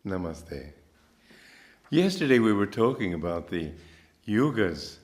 Namaste. Yesterday we were talking about the Yugas.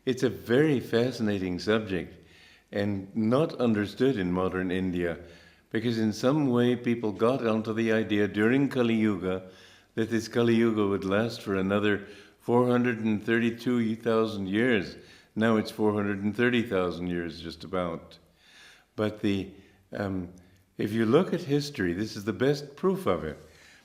It's a very fascinating subject and not understood in modern India because in some way people got onto the idea during Kali Yuga that this Kali Yuga would last for another 432,000 years. Now it's 430,000 years just about. But if you look at history, this is the best proof of it.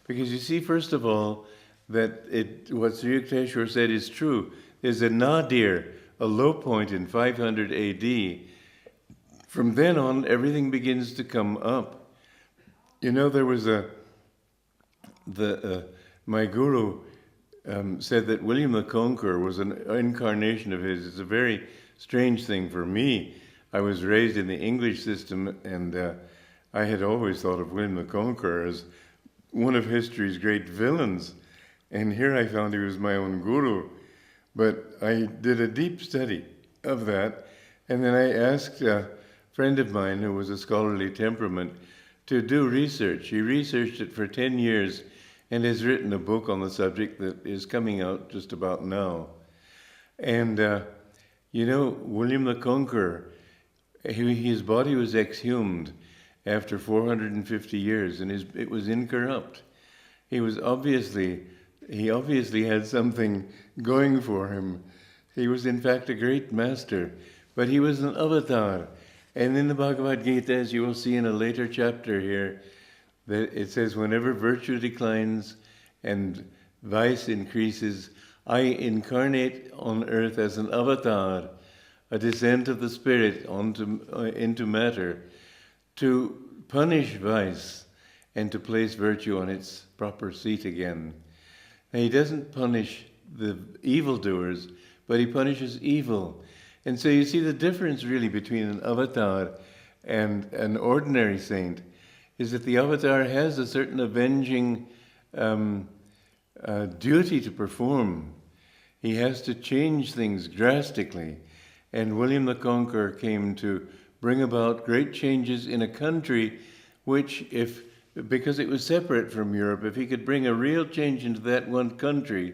Because you see, first of all, that what Sri Yukteswar said is true. There's a nadir, a low point in 500 AD. From then on, everything begins to come up. You know, there was my guru said that William the Conqueror was an incarnation of his. It's a very strange thing for me. I was raised in the English system, and I had always thought of William the Conqueror as one of history's great villains. And here I found he was my own guru. But I did a deep study of that, and then I asked a friend of mine who was a scholarly temperament to do research. He researched it for 10 years and has written a book on the subject that is coming out just about now. And, William the Conqueror, his body was exhumed after 450 years, and it was incorrupt. He obviously had something going for him. He was in fact a great master, but he was an avatar. And in the Bhagavad Gita, as you will see in a later chapter here, that it says, whenever virtue declines and vice increases, I incarnate on earth as an avatar, a descent of the spirit into matter, to punish vice and to place virtue on its proper seat again. Now, he doesn't punish the evildoers, but he punishes evil. And so you see the difference really between an avatar and an ordinary saint is that the avatar has a certain avenging duty to perform. He has to change things drastically. And William the Conqueror came to bring about great changes in a country which, because it was separate from Europe, if he could bring a real change into that one country,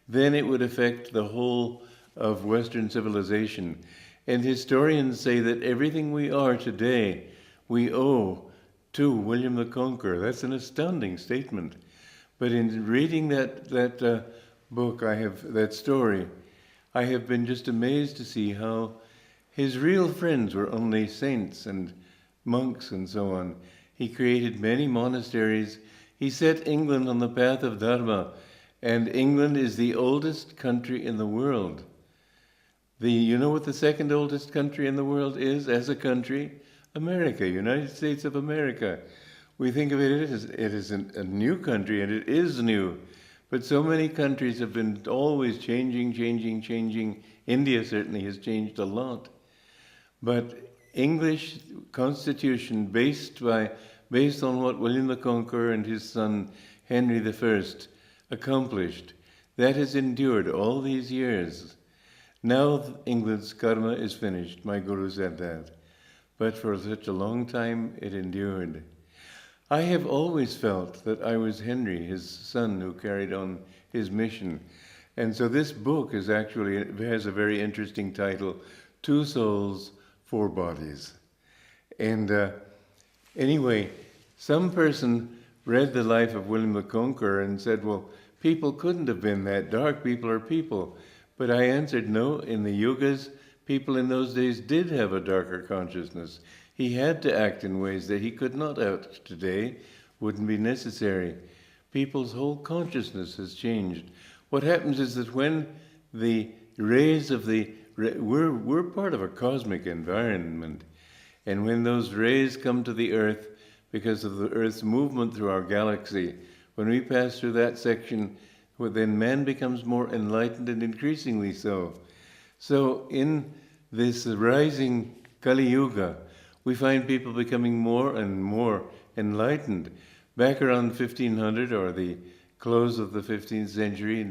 then it would affect the whole of Western civilization. And historians say that everything we are today, we owe to William the Conqueror. That's an astounding statement. But in reading that book, that story, I have been just amazed to see how his real friends were only saints and monks and so on. He created many monasteries. He set England on the path of Dharma, and England is the oldest country in the world. You know what the second oldest country in the world is as a country? America, United States of America. We think of it as a new country, and it is new. But so many countries have been always changing. India certainly has changed a lot. But English constitution based on what William the Conqueror and his son Henry I accomplished, that has endured all these years. Now England's karma is finished, my guru said that. But for such a long time it endured. I have always felt that I was Henry, his son, who carried on his mission. And so this book has a very interesting title, 2 Souls, 4 Bodies. And anyway, some person read the life of William the Conqueror and said, well, people couldn't have been that dark. People are people. But I answered, no, in the Yugas, people in those days did have a darker consciousness. He had to act in ways that he could not act today, wouldn't be necessary. People's whole consciousness has changed. What happens is that when the rays of we're part of a cosmic environment, and when those rays come to the Earth, because of the Earth's movement through our galaxy, when we pass through that section, then man becomes more enlightened and increasingly so. So in this rising Kali Yuga, we find people becoming more and more enlightened. Back around 1500, or the close of the 15th century,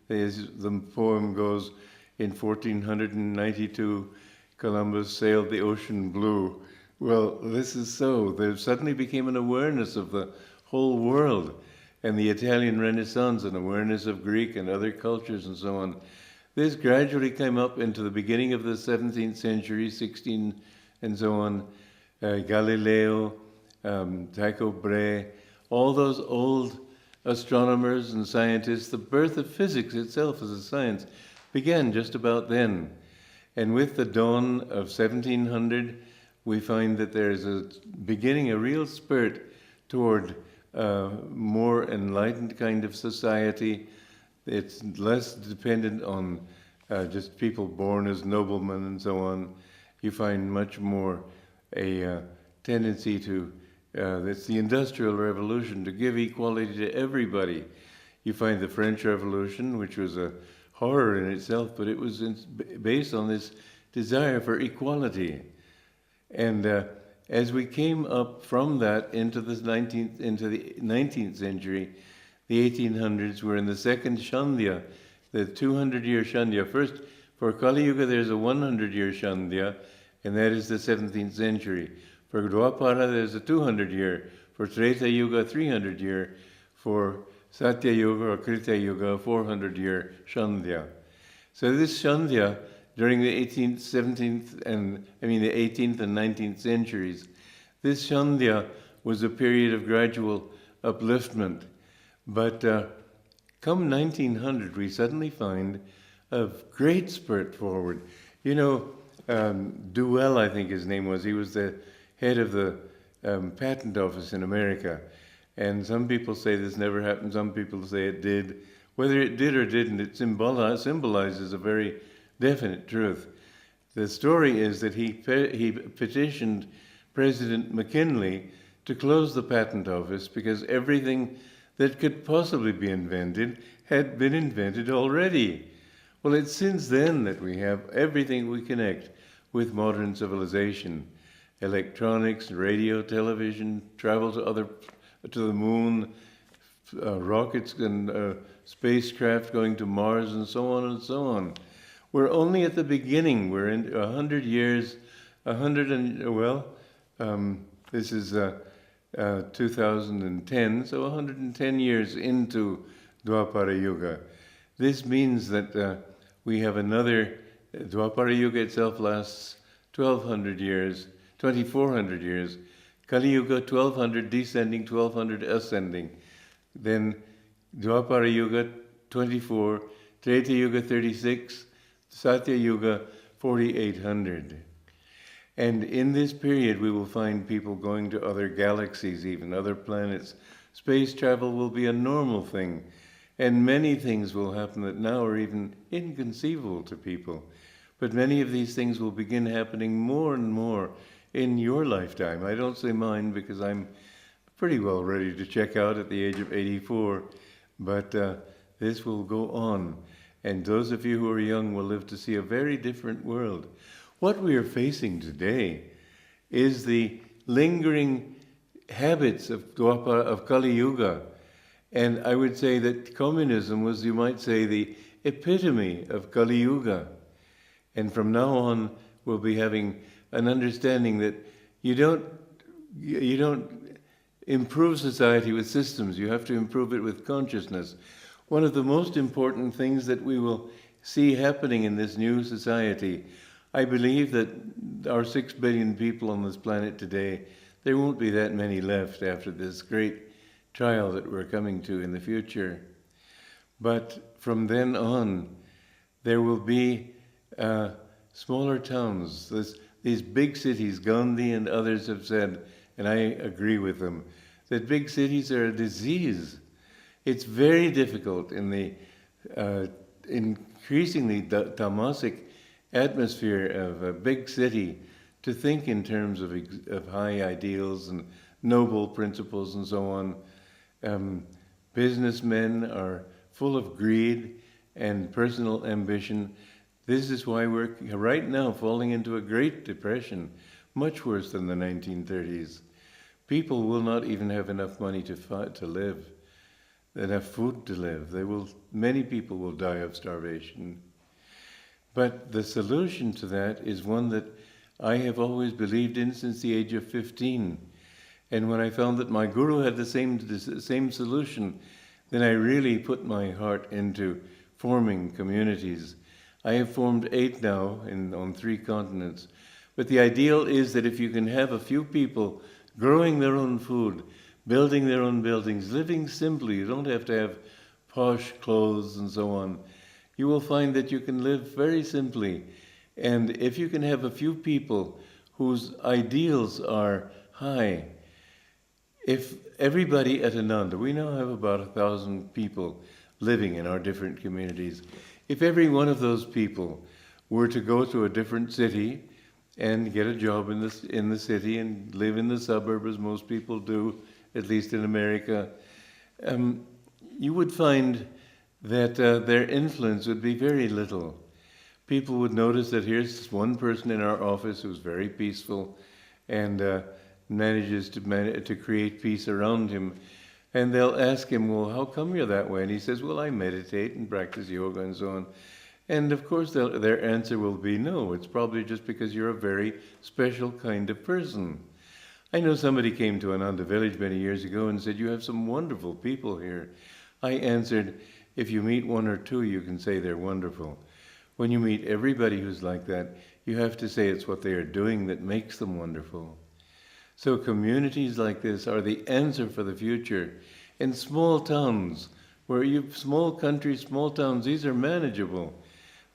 as the poem goes, in 1492, Columbus sailed the ocean blue. Well, this is so. There suddenly became an awareness of the whole world. and the Italian Renaissance and awareness of Greek and other cultures and so on. This gradually came up into the beginning of the 17th century, 16 and so on. Galileo, Tycho Brahe, all those old astronomers and scientists, the birth of physics itself as a science began just about then. And with the dawn of 1700, we find that there's a real spurt toward more enlightened kind of society. It's less dependent on just people born as noblemen and so on. You find much more a tendency to, it's the Industrial Revolution, to give equality to everybody. You find the French Revolution, which was a horror in itself, but it was based on this desire for equality. And as we came up from that into the 19th century, the 1800s, we're in the second Shandhya, the 200-year Shandhya. First, for Kali Yuga, there's a 100-year Shandhya, and that is the 17th century. For Dwapara, there's a 200-year. For Treta Yuga, 300-year. For Satya Yuga or Krita Yuga, 400-year Shandhya. So this Shandhya, during the 18th and 19th centuries, this Shandhya was a period of gradual upliftment. But come 1900, we suddenly find a great spurt forward. You know, Duell, I think his name was, he was the head of the patent office in America. And some people say this never happened, some people say it did. Whether it did or didn't, it symbolizes a very definite truth. The story is that he petitioned President McKinley to close the patent office because everything that could possibly be invented had been invented already. Well, it's since then that we have everything we connect with modern civilization. Electronics, radio, television, travel to the moon, rockets and spacecraft going to Mars and so on and so on. We're only at the beginning. We're in 100 years, this is 2010, so 110 years into Dwapara Yuga. This means that we have another, Dwapara Yuga itself lasts 1,200 years, 2,400 years. Kali Yuga 1,200 descending, 1,200 ascending. Then Dwapara Yuga 24, Treta Yuga 36, Satya Yuga 4,800. And in this period, we will find people going to other galaxies, even other planets. Space travel will be a normal thing. And many things will happen that now are even inconceivable to people. But many of these things will begin happening more and more in your lifetime. I don't say mine because I'm pretty well ready to check out at the age of 84. But this will go on. And those of you who are young will live to see a very different world. What we are facing today is the lingering habits of Kali Yuga. And I would say that communism was, you might say, the epitome of Kali Yuga. And from now on, we'll be having an understanding that you don't improve society with systems. You have to improve it with consciousness. One of the most important things that we will see happening in this new society, I believe that our 6 billion people on this planet today, there won't be that many left after this great trial that we're coming to in the future. But from then on, there will be smaller towns. These big cities, Gandhi and others have said, and I agree with them, that big cities are a disease. It's very difficult in the increasingly tamasic atmosphere of a big city to think in terms of high ideals and noble principles and so on. Businessmen are full of greed and personal ambition. This is why we're right now falling into a Great Depression, much worse than the 1930s. People will not even have enough money to live, enough food to live. Many people will die of starvation. But the solution to that is one that I have always believed in since the age of 15. And when I found that my guru had the same solution, then I really put my heart into forming communities. I have formed 8 now on 3 continents. But the ideal is that if you can have a few people growing their own food, building their own buildings, living simply, you don't have to have posh clothes and so on, you will find that you can live very simply. And if you can have a few people whose ideals are high, if everybody at Ananda, we now have about 1,000 people living in our different communities, if every one of those people were to go to a different city and get a job in the city and live in the suburb, as most people do, at least in America, you would find that their influence would be very little. People would notice that here's one person in our office who's very peaceful and manages to create peace around him. And they'll ask him, well, how come you're that way? And he says, well, I meditate and practice yoga and so on. And of course, their answer will be, no, it's probably just because you're a very special kind of person. I know somebody came to Ananda Village many years ago and said, you have some wonderful people here. I answered, if you meet 1 or 2, you can say they're wonderful. When you meet everybody who's like that, you have to say it's what they are doing that makes them wonderful. So communities like this are the answer for the future. In small towns, small countries, small towns, these are manageable.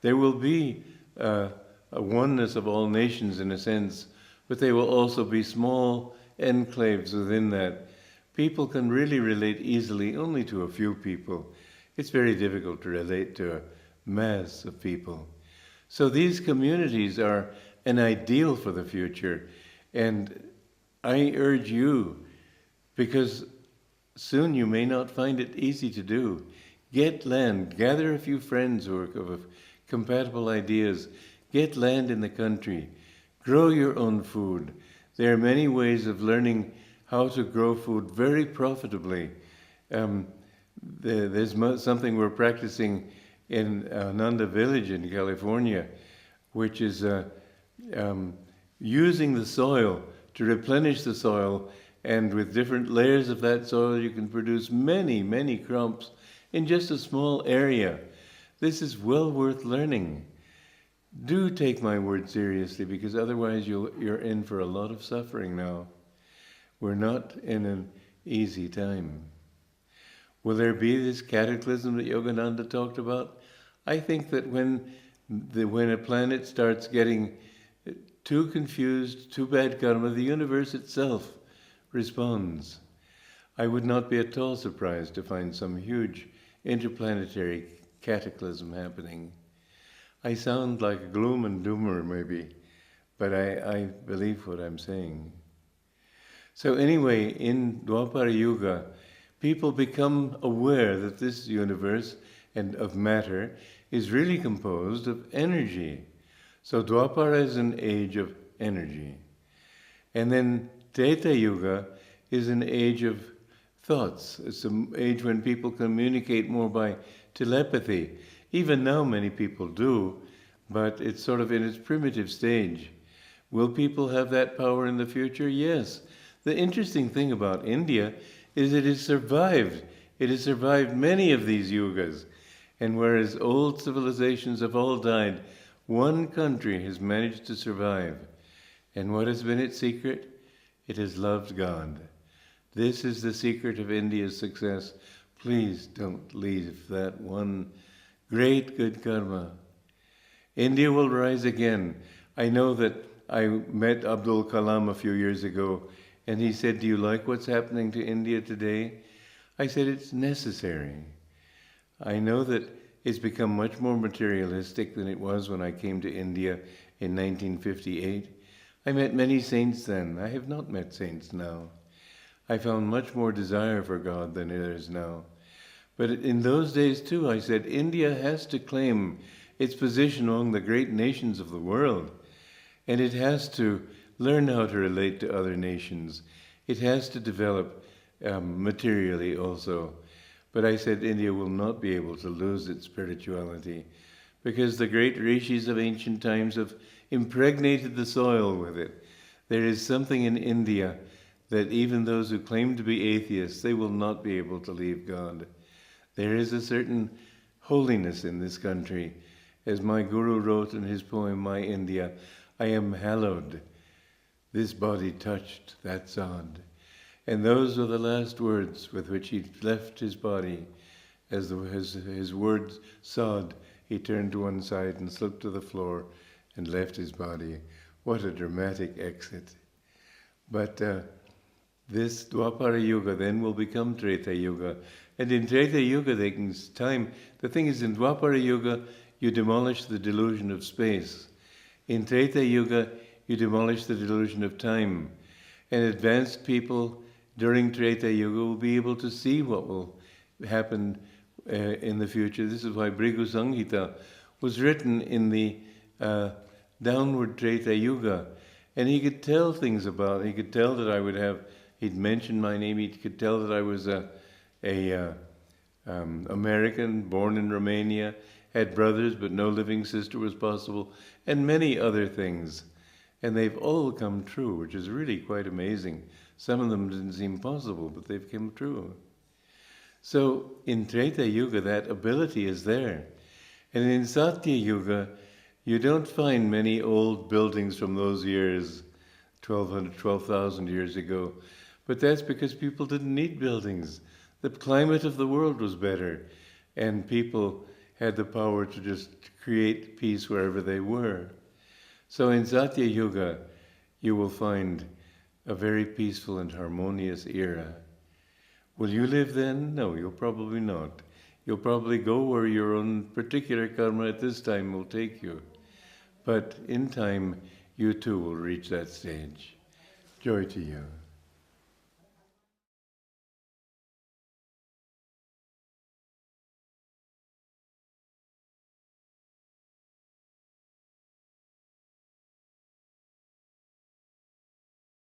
There will be a oneness of all nations in a sense, but they will also be small enclaves within that. People can really relate easily only to a few people. It's very difficult to relate to a mass of people. So these communities are an ideal for the future. And I urge you, because soon you may not find it easy to do, get land, gather a few friends who are of compatible ideas, get land in the country, grow your own food. There are many ways of learning how to grow food very profitably. There's something we're practicing in Ananda Village in California, which is using the soil to replenish the soil, and with different layers of that soil you can produce many, many crops in just a small area. This is well worth learning. Do take my word seriously, because otherwise you're in for a lot of suffering now. We're not in an easy time. Will there be this cataclysm that Yogananda talked about? I think that when a planet starts getting too confused, too bad karma, the universe itself responds. I would not be at all surprised to find some huge interplanetary cataclysm happening. I sound like a gloom and doomer maybe, but I believe what I'm saying. So anyway, in Dwapara Yuga, people become aware that this universe and of matter is really composed of energy. So Dwapara is an age of energy. And then Treta Yuga is an age of thoughts. It's an age when people communicate more by telepathy. Even now many people do, but it's sort of in its primitive stage. Will people have that power in the future? Yes. The interesting thing about India is it has survived. It has survived many of these yugas. And whereas old civilizations have all died, one country has managed to survive. And what has been its secret? It has loved God. This is the secret of India's success. Please don't leave that one great good karma. India will rise again. I know that I met Abdul Kalam a few years ago, and he said, do you like what's happening to India today? I said, it's necessary. I know that it's become much more materialistic than it was when I came to India in 1958. I met many saints then. I have not met saints now. I found much more desire for God than there is now. But in those days too, I said, India has to claim its position among the great nations of the world. And it has to learn how to relate to other nations. It has to develop materially also. But I said India will not be able to lose its spirituality, because the great rishis of ancient times have impregnated the soil with it. There is something in India that even those who claim to be atheists, they will not be able to leave God. There is a certain holiness in this country. As my guru wrote in his poem, My India, I am hallowed. This body touched, that's odd. And those were the last words with which he left his body. As his words sawed, he turned to one side and slipped to the floor and left his body. What a dramatic exit. But this Dwapara Yuga then will become Treta Yuga. And in Treta Yuga, the thing is, in Dwapara Yuga, you demolish the delusion of space. In Treta Yuga, you demolish the delusion of time. And advanced people during Treta Yuga will be able to see what will happen in the future. This is why Bhrigu Samhita was written in the downward Treta Yuga. And he could tell things about it. He could tell that I would have, he'd mentioned my name, he could tell that I was a American, born in Romania, had brothers but no living sister was possible, and many other things. And they've all come true, which is really quite amazing. Some of them didn't seem possible, but they've come true. So in Treta Yuga, that ability is there. And in Satya Yuga, you don't find many old buildings from those years, 12,000 years ago. But that's because people didn't need buildings. The climate of the world was better, and people had the power to just create peace wherever they were. So in Satya Yuga, you will find a very peaceful and harmonious era. Will you live then? No, you'll probably not. You'll probably go where your own particular karma at this time will take you. But in time, you too will reach that stage. Joy to you.